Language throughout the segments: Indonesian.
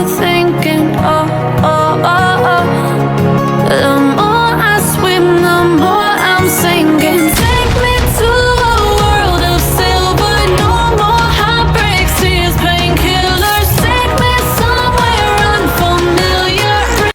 you're thinking. Oh, oh, oh, oh. The more I swim, the more I'm sinking. Take me to a world of silver. No more heartbreaks, tears, painkillers. Take me somewhere unfamiliar.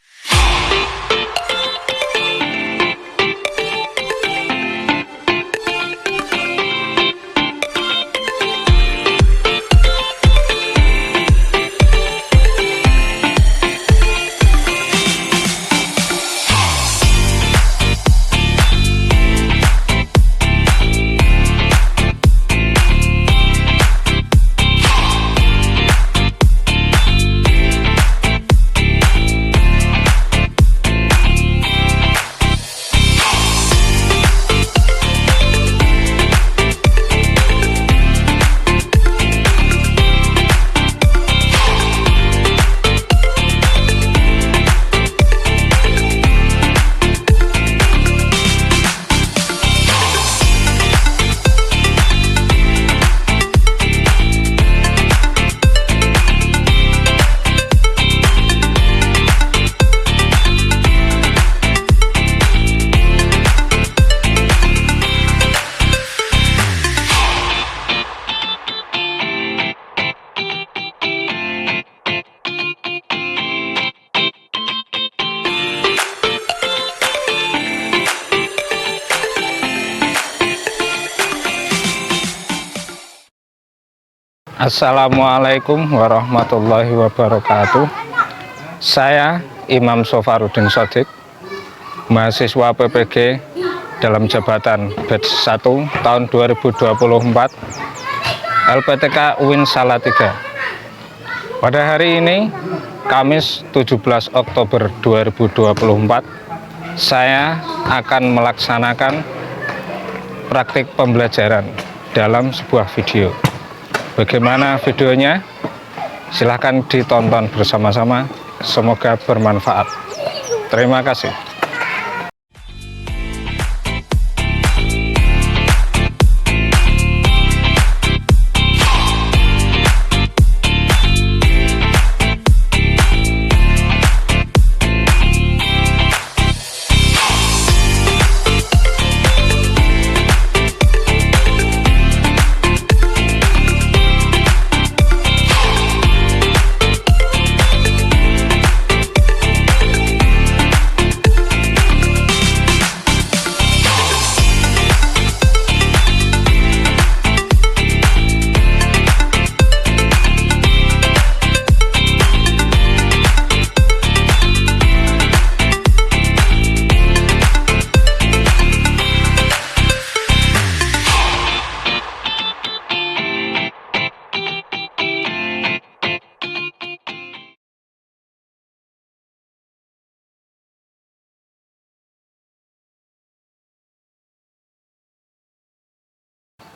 Assalamualaikum warahmatullahi wabarakatuh. Saya Imam Sofaruddin Shodiq, mahasiswa PPG dalam jabatan batch 1 tahun 2024 LPTK UIN Salatiga. Pada hari ini, Kamis 17 Oktober 2024, saya akan melaksanakan praktik pembelajaran dalam sebuah video. Bagaimana videonya? Silahkan ditonton bersama-sama. Semoga bermanfaat. Terima kasih.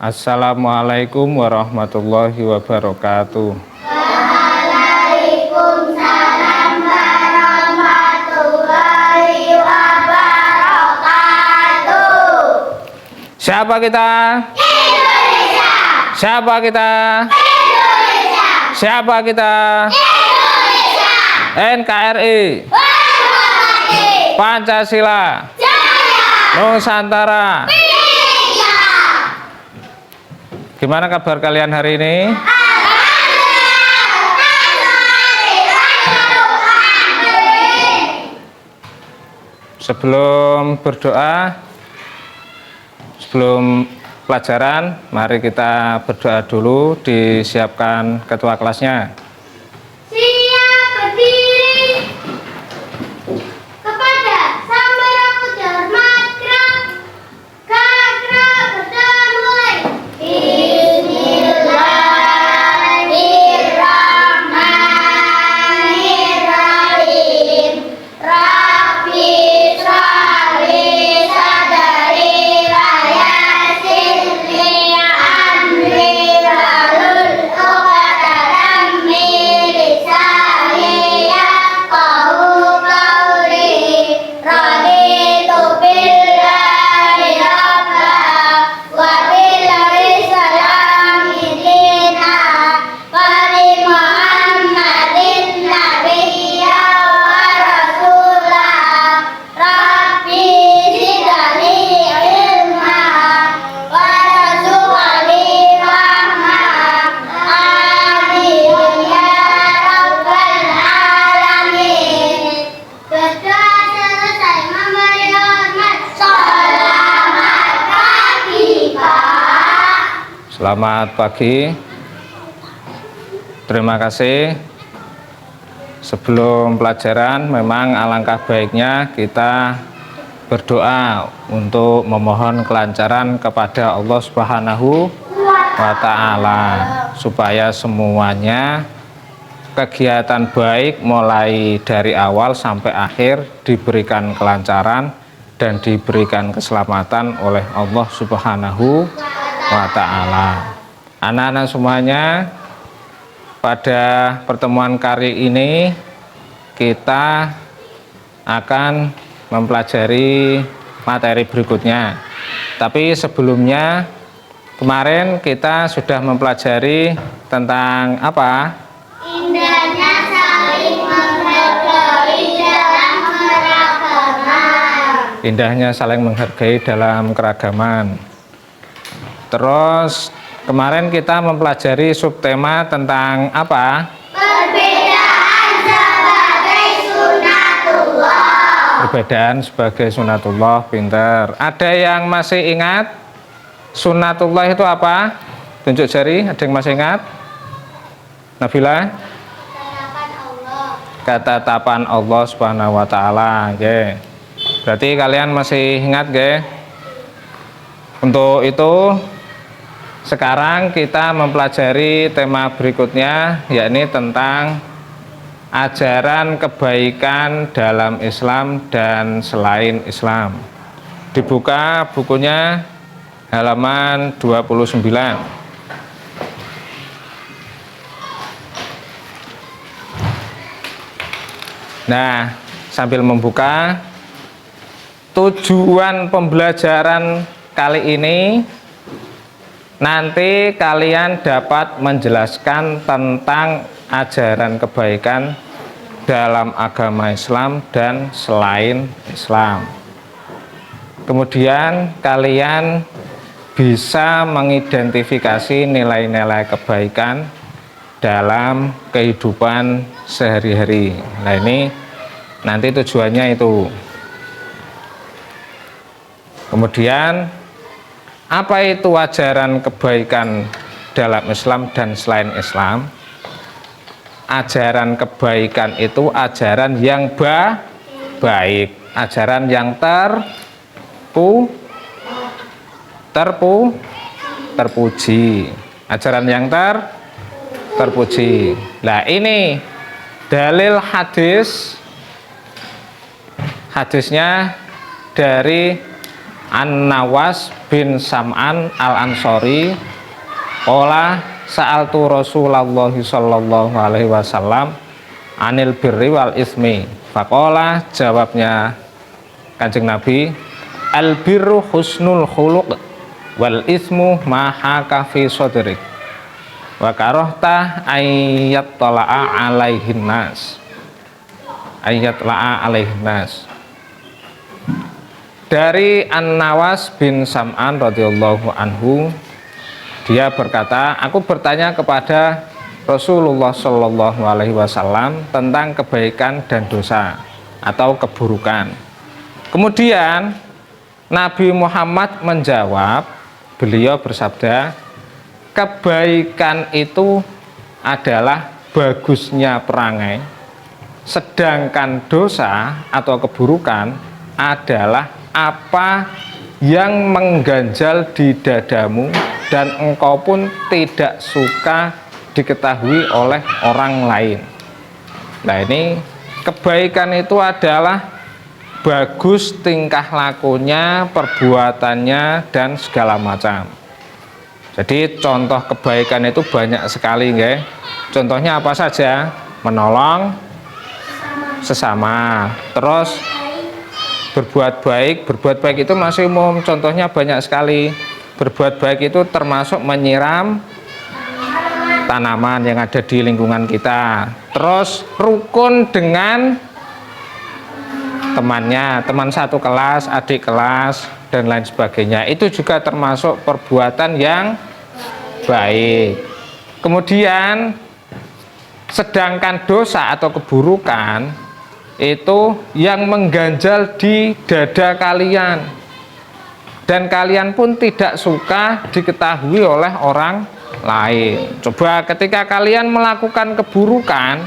Assalamualaikum warahmatullahi wabarakatuh. Waalaikumsalam warahmatullahi wabarakatuh. Siapa kita? Indonesia. Siapa kita? Indonesia. Siapa kita? Indonesia. NKRI, Hormati. Pancasila, Jaya. Nusantara. Indonesia. Gimana kabar kalian hari ini? Sebelum berdoa, sebelum pelajaran, mari kita berdoa dulu. Disiapkan ketua kelasnya. Siap berdiri. Kepada Sang Merah Putih hormat gerak. Gerak bermulai. Bismillahirrahmanirrahim. Rabbi sholli sadari wa yassir li amri wahlul 'uqdatam min Selamat pagi. Terima kasih. Sebelum pelajaran, memang alangkah baiknya kita berdoa untuk memohon kelancaran kepada Allah Subhanahu wa Ta'ala, supaya semuanya kegiatan baik mulai dari awal sampai akhir diberikan kelancaran dan diberikan keselamatan oleh Allah Subhanahu wa Ta'ala. Anak-anak semuanya, pada pertemuan kali ini kita akan mempelajari materi berikutnya. Tapi sebelumnya, kemarin kita sudah mempelajari tentang apa? Indahnya saling menghargai dalam keragaman. Indahnya saling menghargai dalam keragaman. Terus kemarin kita mempelajari subtema tentang apa? Perbedaan sebagai sunatullah. Perbedaan sebagai sunatullah. Pinter. Ada yang masih ingat sunatullah itu apa? Tunjuk jari, ada yang masih ingat? Nabila? Ketetapan Allah. Ketetapan Allah Subhanahu wa Ta'ala. Oke. Berarti kalian masih ingat, nggih? Untuk itu sekarang kita mempelajari tema berikutnya, yakni tentang ajaran kebaikan dalam Islam dan selain Islam. Dibuka bukunya halaman 29. Nah, sambil membuka, tujuan pembelajaran kali ini nanti kalian dapat menjelaskan tentang ajaran kebaikan dalam agama Islam dan selain Islam. Kemudian kalian bisa mengidentifikasi nilai-nilai kebaikan dalam kehidupan sehari-hari. Nah, ini nanti tujuannya itu. Kemudian apa itu ajaran kebaikan dalam Islam dan selain Islam? Ajaran kebaikan itu ajaran yang baik, ajaran yang terpuji, ajaran yang terpuji. Nah, ini dalil hadisnya dari An-Nawas bin Sam'an al-Ansori. Qala sa'altu Rasulullah sallallahu alaihi wasallam anil birri wal ismi. Faqala, jawabnya Kanjeng Nabi, al birru husnul khuluq wal ismu ma haka fi sadrik wa karahta ayat tala'a alaihin nas. Dari An-Nawas bin Sam'an radhiyallahu anhu, dia berkata, aku bertanya kepada Rasulullah Shallallahu alaihi wasallam tentang kebaikan dan dosa atau keburukan. Kemudian Nabi Muhammad menjawab, beliau bersabda, kebaikan itu adalah bagusnya perangai, sedangkan dosa atau keburukan adalah apa yang mengganjal di dadamu dan engkau pun tidak suka diketahui oleh orang lain. Nah, ini kebaikan itu adalah bagus tingkah lakunya, perbuatannya, dan segala macam. Jadi contoh kebaikan itu banyak sekali, nggih. Contohnya apa saja? Menolong sesama, terus berbuat baik itu masih umum, contohnya banyak sekali. Berbuat baik itu termasuk menyiram tanaman yang ada di lingkungan kita. Terus rukun dengan temannya, teman satu kelas, adik kelas, dan lain sebagainya. Itu juga termasuk perbuatan yang baik. Kemudian sedangkan dosa atau keburukan itu yang mengganjal di dada kalian dan kalian pun tidak suka diketahui oleh orang lain. Coba ketika kalian melakukan keburukan,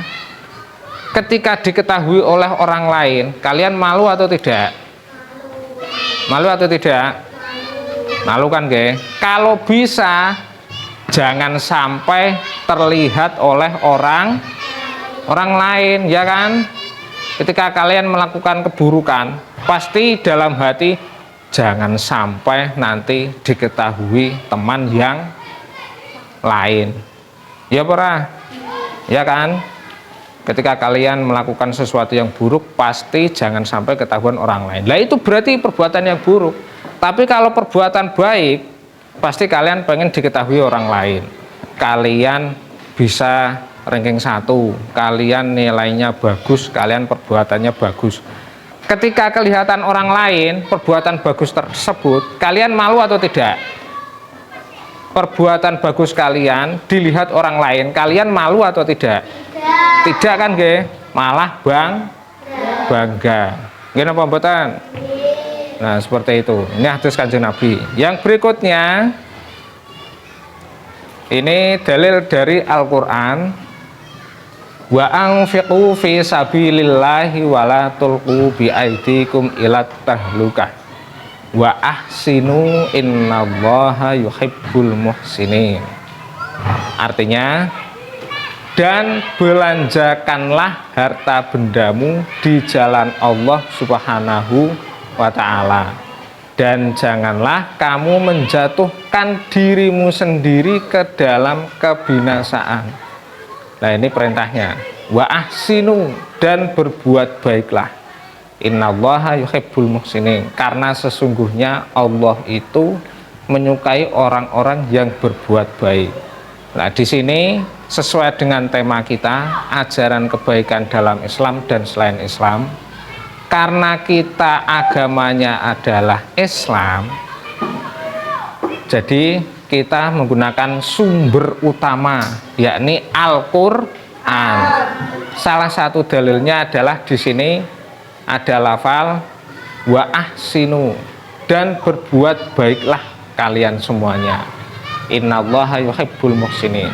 ketika diketahui oleh orang lain, kalian malu atau tidak? Malu atau tidak? Malu kan, ge? Kalau bisa jangan sampai terlihat oleh orang lain, ya kan? Ketika kalian melakukan keburukan, pasti dalam hati jangan sampai nanti diketahui teman yang lain. Ya pernah? Ya kan? Ketika kalian melakukan sesuatu yang buruk, pasti jangan sampai ketahuan orang lain. Lah itu berarti perbuatan yang buruk. Tapi kalau perbuatan baik, pasti kalian pengen diketahui orang lain. Kalian bisa ranking 1, kalian nilainya bagus, kalian perbuatannya bagus. Ketika kelihatan orang lain perbuatan bagus tersebut, kalian malu atau tidak? Perbuatan bagus kalian dilihat orang lain, kalian malu atau tidak? Tidak kan, ge? Malah bangga. Gini apa mboten? Nah, seperti itu. Ini hadis Kanjeng Nabi. Yang berikutnya, ini dalil dari Al-Qur'an. Wa anfiqu fi sabilillahi wa la tulqu bi aidikum ila tahlukah. Wa ahsinu innallaha yuhibbul muhsinin. Artinya, dan belanjakanlah harta bendamu di jalan Allah Subhanahu wa ta'ala, dan janganlah kamu menjatuhkan dirimu sendiri ke dalam kebinasaan. Nah, ini perintahnya. Wa ahsinu, dan berbuat baiklah. Innallaha yuhibbul muhsinin, karena sesungguhnya Allah itu menyukai orang-orang yang berbuat baik. Nah, di sini sesuai dengan tema kita, ajaran kebaikan dalam Islam dan selain Islam. Karena kita agamanya adalah Islam, jadi kita menggunakan sumber utama, yakni Al-Qur'an. Salah satu dalilnya adalah di sini ada lafal wa ahsinu, dan berbuat baiklah kalian semuanya. Innallaha yuhibbul muhsinin.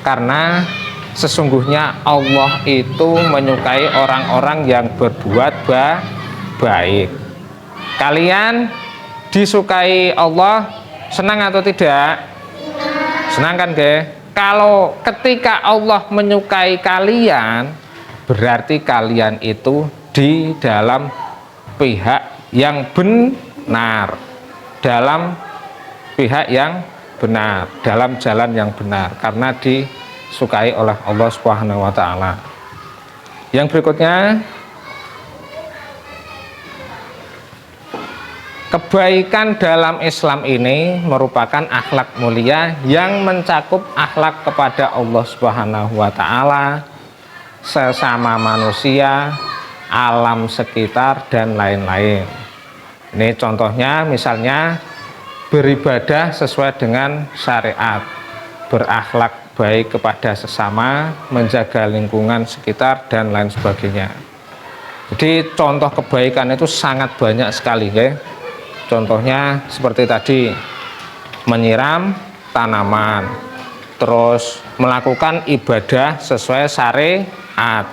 Karena sesungguhnya Allah itu menyukai orang-orang yang berbuat baik. Kalian disukai Allah, senang atau tidak? Senang kan, ge? Kalau ketika Allah menyukai kalian, berarti kalian itu di dalam pihak yang benar, dalam pihak yang benar, dalam jalan yang benar, karena disukai oleh Allah Subhanahu wa ta'ala. Yang berikutnya, kebaikan dalam Islam ini merupakan akhlak mulia yang mencakup akhlak kepada Allah Subhanahu wa ta'ala, sesama manusia, alam sekitar, dan lain-lain. Ini contohnya, misalnya beribadah sesuai dengan syariat, berakhlak baik kepada sesama, menjaga lingkungan sekitar, dan lain sebagainya. Jadi contoh kebaikan itu sangat banyak sekali, ya. Contohnya seperti tadi, menyiram tanaman, terus melakukan ibadah sesuai syariat,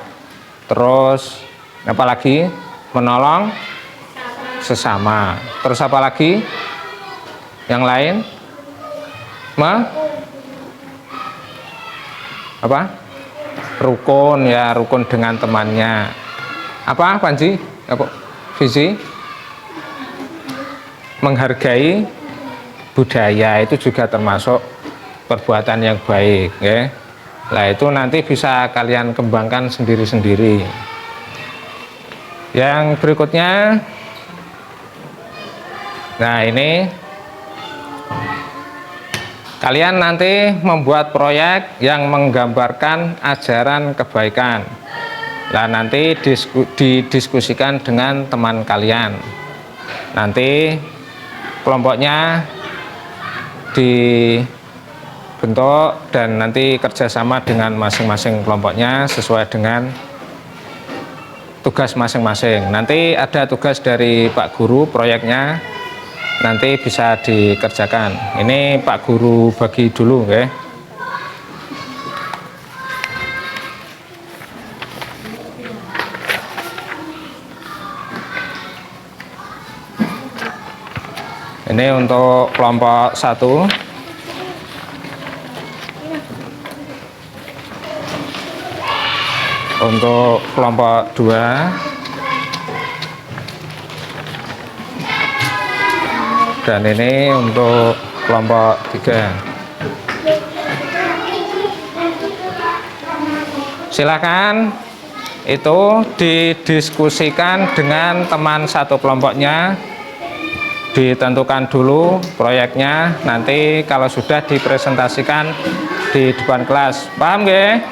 terus apalagi menolong sesama, terus apa lagi? Yang lain? Apa? Rukun, ya, rukun dengan temannya. Apa, Panji? Apa? Visi? Menghargai budaya, itu juga termasuk perbuatan yang baik, ya. Nah, itu nanti bisa kalian kembangkan sendiri-sendiri. Yang berikutnya, nah ini kalian nanti membuat proyek yang menggambarkan ajaran kebaikan. Nah, nanti didiskusikan dengan teman kalian. Nanti kelompoknya dibentuk dan nanti kerjasama dengan masing-masing kelompoknya sesuai dengan tugas masing-masing. Nanti ada tugas dari Pak Guru proyeknya, nanti bisa dikerjakan. Ini Pak Guru bagi dulu, ya. Ini untuk kelompok 1. Untuk kelompok 2. Dan ini untuk kelompok 3. Silakan itu didiskusikan dengan teman satu kelompoknya. Ditentukan dulu proyeknya, nanti kalau sudah dipresentasikan di depan kelas. Paham nggih?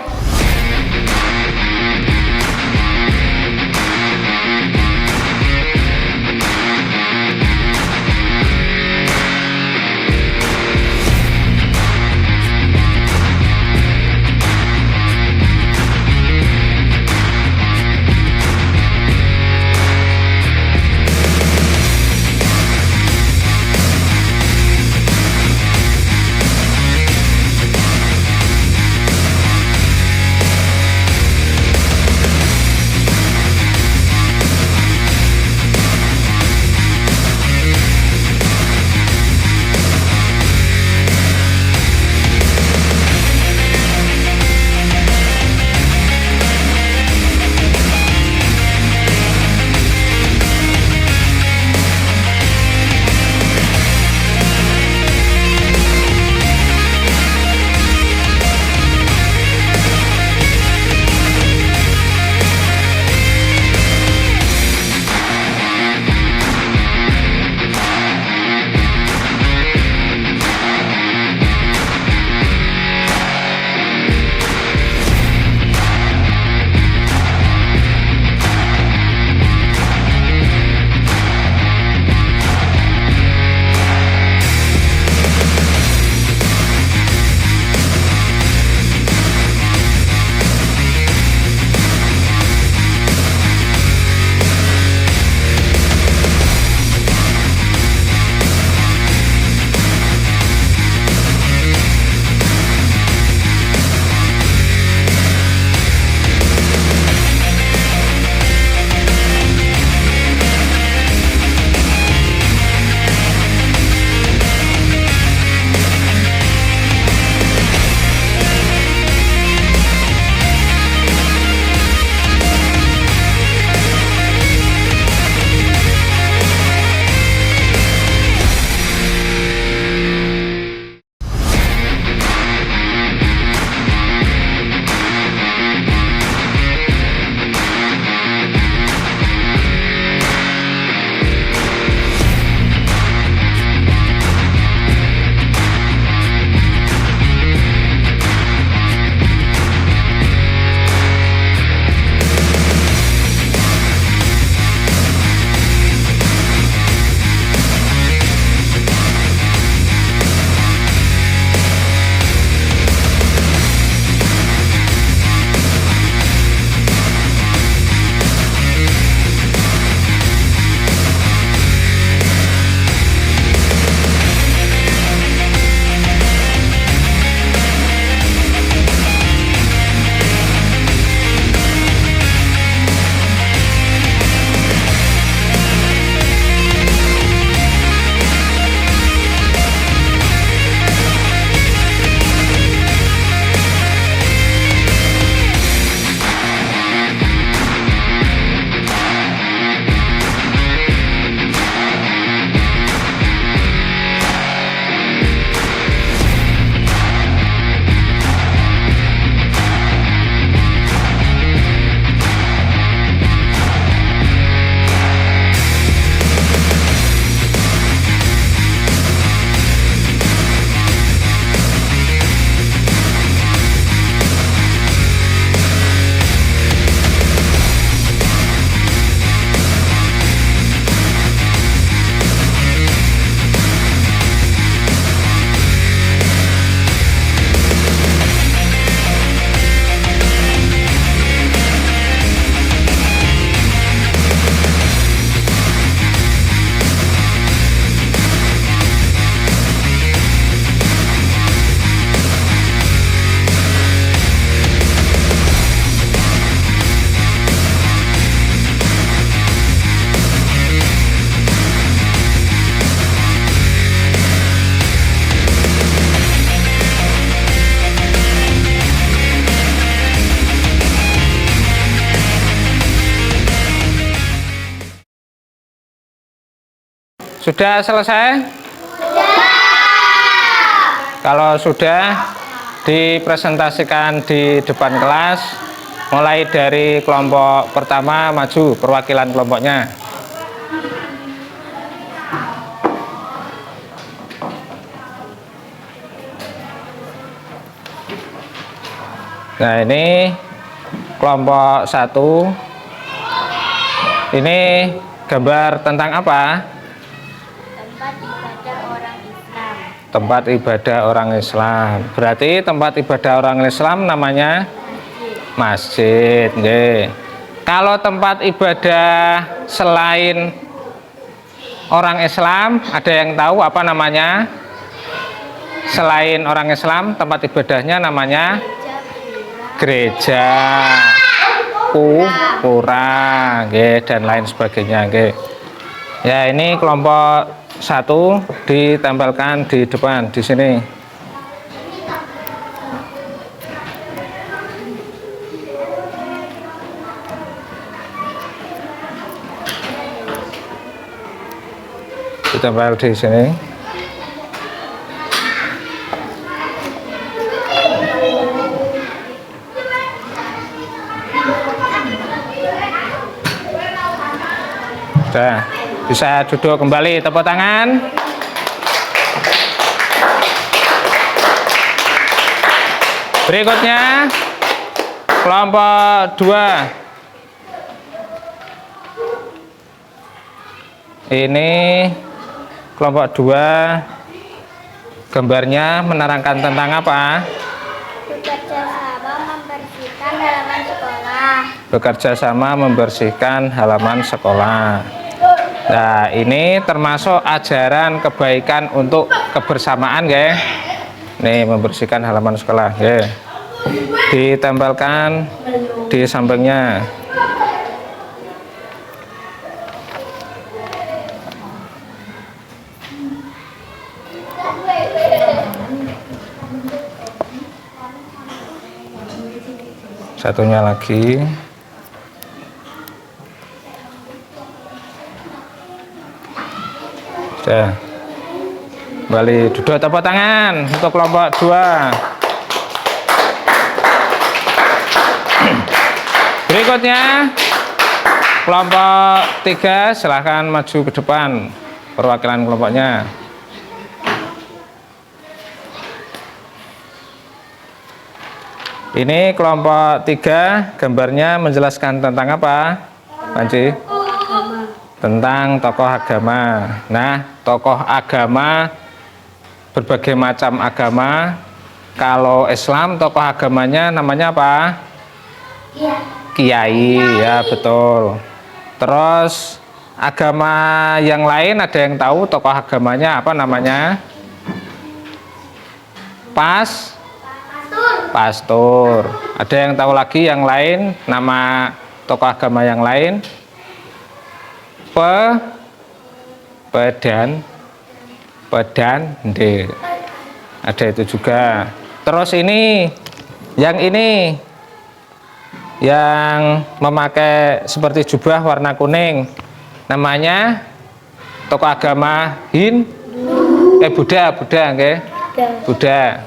Sudah selesai? Kalau sudah, dipresentasikan di depan kelas, mulai dari kelompok pertama maju perwakilan kelompoknya. Nah, ini kelompok 1. Ini gambar tentang apa? Tempat ibadah orang Islam. Tempat ibadah orang Islam. Berarti tempat ibadah orang Islam namanya masjid. Nggih. Kalau tempat ibadah selain orang Islam, ada yang tahu apa namanya? Selain orang Islam, tempat ibadahnya namanya gereja, pura, dan lain sebagainya. Ya, ini kelompok 1 ditempelkan di depan di sini. Ditempel di sini. Sudah, bisa duduk kembali, tepuk tangan. Berikutnya kelompok 2. Ini kelompok 2, gambarnya menerangkan tentang apa? Bekerja sama membersihkan halaman sekolah. Bekerja sama membersihkan halaman sekolah. Nah, ini termasuk ajaran kebaikan untuk kebersamaan, ya. Nih, membersihkan halaman sekolah, ya. Ditempelkan di sampingnya. Satunya lagi. Sudah. Kembali duduk, tepuk tangan untuk kelompok 2. Berikutnya kelompok 3, silahkan maju ke depan perwakilan kelompoknya. Ini kelompok 3, gambarnya menjelaskan tentang apa, Panji? Tentang tokoh agama. Nah, tokoh agama, berbagai macam agama. Kalau Islam, tokoh agamanya namanya apa? Kiai, ya betul. Terus agama yang lain, ada yang tahu tokoh agamanya apa namanya? Pastor. Ada yang tahu lagi yang lain, nama tokoh agama yang lain? Pedan, ada itu juga. Terus ini yang memakai seperti jubah warna kuning, namanya tokoh agama Buddha, okay? Buddha.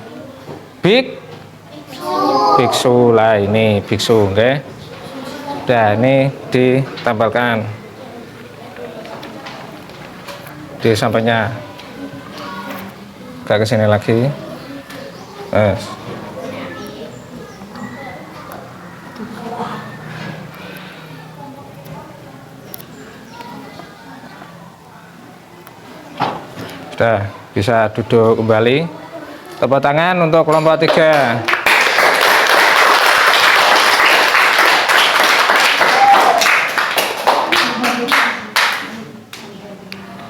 Biksu lah, ini biksu, okay? Udah, ini ditempelkan di sampingnya. Ke sini lagi. Yes. Sudah, bisa duduk kembali. Tepuk tangan untuk kelompok 3.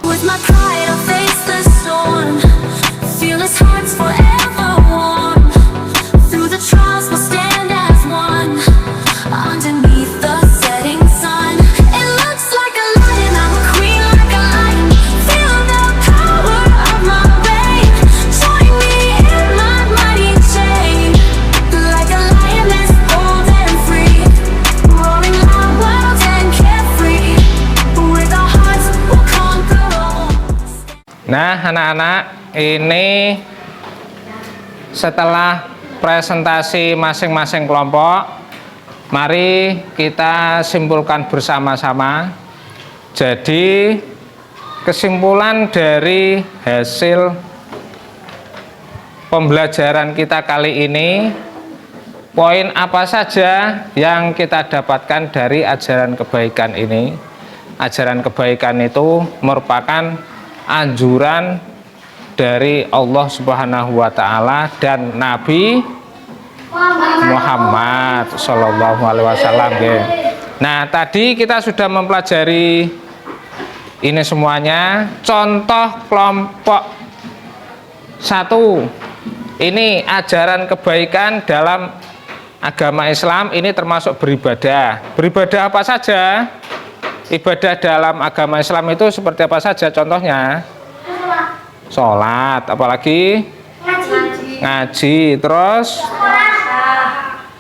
With my pride, I'll face the storm. Feel his heart's forever warm. Through the trials, we'll stand as one. Underneath the setting sun, it looks like a lion, I'm a queen like a lion. Feel the power of my reign. Join me in my mighty chain. Nah, anak-anak, ini setelah presentasi masing-masing kelompok, mari kita simpulkan bersama-sama. Jadi, kesimpulan dari hasil pembelajaran kita kali ini, poin apa saja yang kita dapatkan dari ajaran kebaikan ini? Ajaran kebaikan itu merupakan anjuran dari Allah Subhanahu wa Ta'ala dan Nabi Muhammad Sallallahu Alaihi Wasallam. Nah, tadi kita sudah mempelajari ini semuanya. Contoh kelompok 1, ini ajaran kebaikan dalam agama Islam, ini termasuk beribadah. Beribadah apa saja? Ibadah dalam agama Islam itu seperti apa saja? Contohnya sholat, apalagi ngaji, terus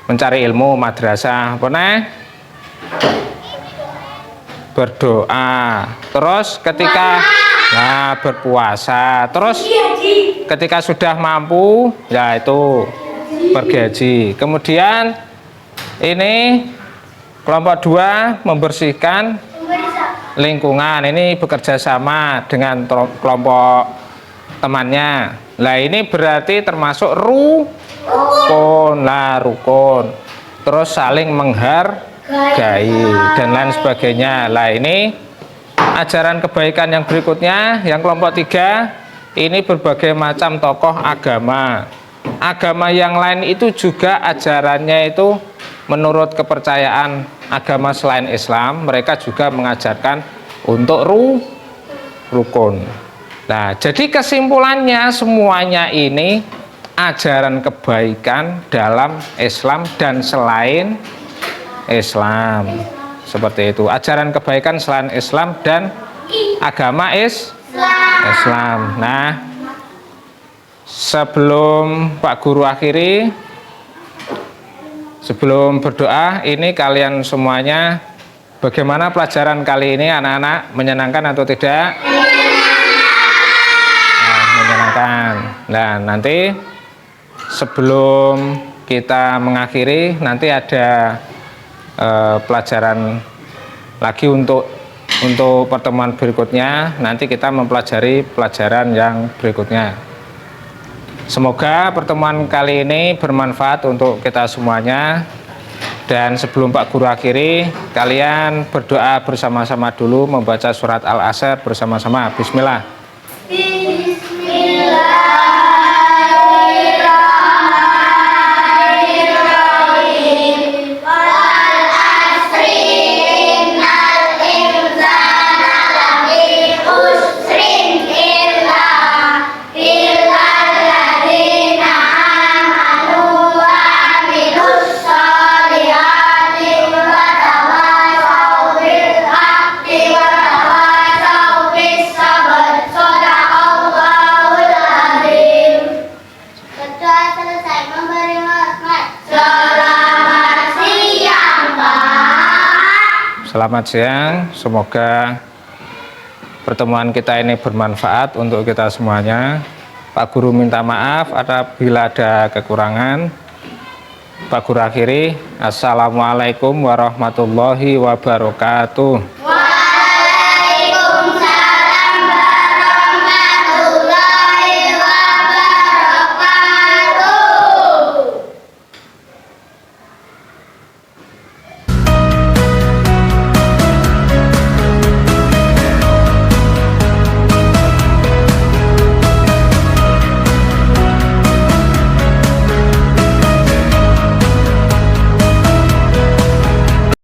mencari ilmu, madrasah, apa nih? Berdoa, terus ketika berpuasa, terus ketika sudah mampu, ya itu pergi haji. Kemudian ini kelompok 2 membersihkan lingkungan, ini bekerja sama dengan kelompok temannya. Nah, ini berarti termasuk rukun, terus saling menghargai dan lain sebagainya. Lah, ini ajaran kebaikan yang berikutnya, yang kelompok 3, ini berbagai macam tokoh agama. Agama yang lain itu juga ajarannya itu menurut kepercayaan agama selain Islam, mereka juga mengajarkan untuk rukun. Nah, jadi kesimpulannya semuanya ini ajaran kebaikan dalam Islam dan selain Islam. Seperti itu, ajaran kebaikan selain Islam dan agama Islam. Nah, sebelum Pak Guru akhiri, sebelum berdoa, ini kalian semuanya, bagaimana pelajaran kali ini anak-anak? Menyenangkan atau tidak? Nah, menyenangkan. Nah, nanti sebelum kita mengakhiri, nanti ada pelajaran lagi untuk pertemuan berikutnya. Nanti kita mempelajari pelajaran yang berikutnya. Semoga pertemuan kali ini bermanfaat untuk kita semuanya. Dan sebelum Pak Guru akhiri, kalian berdoa bersama-sama dulu, membaca surat Al-Asr bersama-sama. Bismillah. Selamat siang, semoga pertemuan kita ini bermanfaat untuk kita semuanya. Pak Guru minta maaf apabila ada kekurangan. Pak Guru akhiri, Assalamualaikum warahmatullahi wabarakatuh.